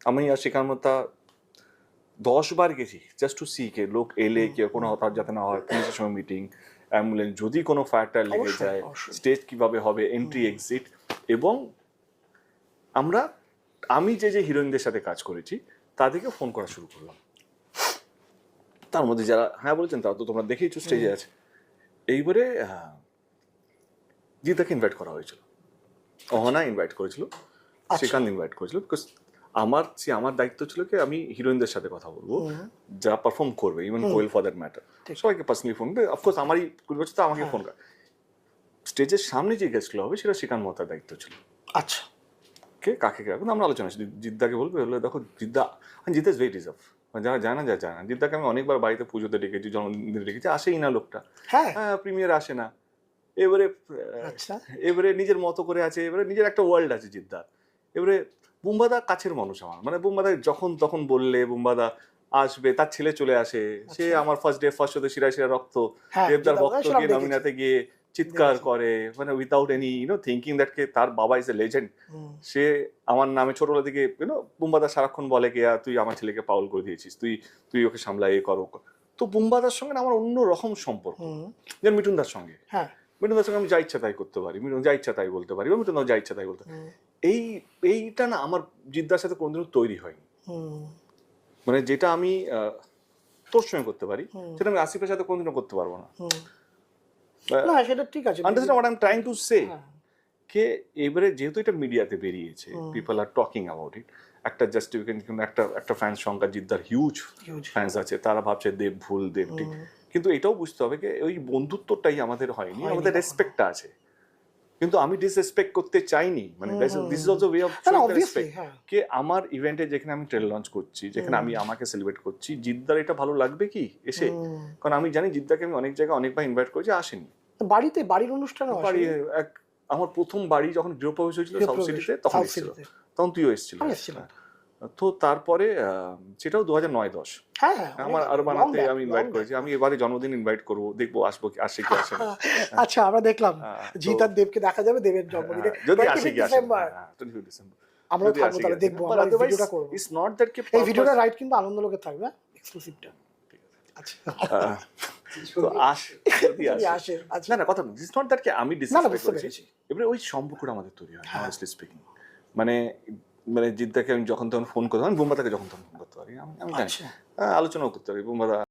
আমি আর শিকারমতা 10 বার গেছি just two C K লোক এলে কেউ কোনো হঠাৎ যাতে না হয়, পুলিশের সঙ্গে মিটিং, অ্যাম্বুলেন্স, যদি কোনো ফায়ার টায়ার লেগে অবশ্যই, যায়, অবশ্যই। স্টেজ কিভাবে হবে, এন্ট্রি এক্সিট। এবং আমি যে যে হিরোইনদের সাথে কাজ করেছি তাদেরকে ফোন করা শুরু করলাম। তার মধ্যে যারা হ্যাঁ বলেছেন তারা তো তোমরা দেখেইছো স্টেজে আছে। এইবারে জিদাকে ইনভাইট করা হয়েছিল, অহনা ইনভাইট করেছিল, শ্রীকান্ত ইনভাইট করেছিল, বিকজ আমার দায়িত্ব ছিল কি আমি হিরোইনদের সাথে কথা বলবো যারা পারফর্ম করবে, even Koel for that matter, সবাইকে পার্সোনালি ফোন করে। অফকোর্স আমারই পরিবর্তে তো আমাকে ফোন করে। স্টেজের সামনে যে গেস্টগুলো হবে সেটা শ্রীকান্ত মহতার দায়িত্ব ছিল। আচ্ছা, কাকে রাখুন আমরা আলোচনা করছি। জিদ্দাকে বলবে, বললে দেখো জিদ্দা ইজ ভেরি রিজার্ভ, যারা যায় না যায় না। জিদ্দাকে আমি অনেকবার বাড়িতে পুজোতে ডেকেছি, জন্মদিনে ডেকেছি, আসেই না লোকটা, হ্যাঁ প্রিমিয়ার আসে না। এবারে নিজের মতো করে আছে, এবারে নিজের একটা ওয়ার্ল্ড আছে জিদ্দার। এবারে বুম্বাদা কাছের মানুষ আমার, মানে বুম্বাদা যখন তখন বললে বুম্বাদা আসবে, তার ছেলে চলে আসে, সে আমার ফার্স্ট ডে ফার্স্ট শোতে শিরা শিরা রক্ত, দেবদার ভক্ত গিয়ে নমিনাতে গিয়ে চিৎকার করে, মানে উইথাউট এনি থিঙ্কিং দ্যাট কে তার বাবা ইজ এ লেজেন্ড। সে আমার নামে ছোটবেলা থেকে বুম্বাদা সারাক্ষণ বলে কে তুই আমার ছেলেকে পাউল করে দিয়েছিস, তুই ওকে সামলাই এ করো। তো বুম্বাদার সঙ্গে আমার অন্য রকম সম্পর্ক, যেন মিঠুনদার সঙ্গে। মিঠুনদার সঙ্গে আমি যা ইচ্ছা তাই করতে পারি, যা ইচ্ছা তাই বলতে পারি, মিঠুনদাও যা ইচ্ছা তাই বলতে পারি। এইটা না আমার জিদ্দার সাথে কোনোদিনও তৈরি হয়নি। মানে যেটা আমি তোর সঙ্গে করতে পারি সেটা আমি আসিফের সাথে কোনোদিনও করতে পারবো না। সেটা ঠিক আছে, understand what I am trying to say. কে এবারে যেহেতু এটা মিডিয়াতে বেরিয়েছে, people are talking about it, একটা জাস্টিফিকেশন, একটা ফ্যান্স সংখ্যা, জিদ্দার হিউজ ফ্যান্স আছে, তারা ভাবছে দেব ভুল, দেব ঠিক। কিন্তু এটাও বুঝতে হবে যে ওই বন্ধুত্বটাই আমাদের হয়নি, আমাদের রেসপেক্টটা আছে। কিন্তু আমি ডিসরেসপেক্ট করতে চাইনি, মানে this is also way of showing respect. কে আমার ইভেন্টে যেখানে আমি ট্রেল লঞ্চ করছি, যেখানে আমি আমাকে সেলিব্রেট করছি, জিদ্দার এটা ভালো লাগবে কি এসে? কারণ আমি জানি জিদ্দাকে আমি অনেক জায়গায় অনেকবার ইনভাইট করেছি, আসেনি। বাড়ির অনুষ্ঠানে বাড়ি আমার প্রথম বাড়ি যখন গৃহপ্রবেশ হয়েছিল সাউথ সিটিতে, তখন এসেছিল, তখন তুইও এসেছিল। তো তারপরে সেটাও 2009-10 আমার আর বানাতে আমি ইনভাইট করেছি। আমি এবারে জন্মদিন ইনভাইট করবো, দেখবো আসবো কি আসে কি আসে না। আচ্ছা, আমরা দেখলাম জিৎ আর দেবকে দেখা যাবে দেবের জন্মদিনে, যদি আসে কি আসে না, 22 ডিসেম্বর আমরা থাকবো, তাহলে দেখবো, আমরা ভিডিওটা করব। ইটস নট দ্যাট কে এই ভিডিওটা রাইট কিন্তু আনন্দলোকে থাকবে, এক্সক্লুসিভটা। আচ্ছা, তো যদি আসে, না না কথা, ইটস নট দ্যাট কে আমি ডিসরেসপেক্ট করেছি। এবারে ওই সম্পর্কটা আমাদের তৈরি হয়, অনেস্টলি স্পিকিং। মানে জিদ্দাকে আমি যখন তখন ফোন করতাম, আমি বুম্বাদাকে যখন তখন ফোন করতে পারি, আমি জানি আলোচনাও করতে পারি। বুম্বাদা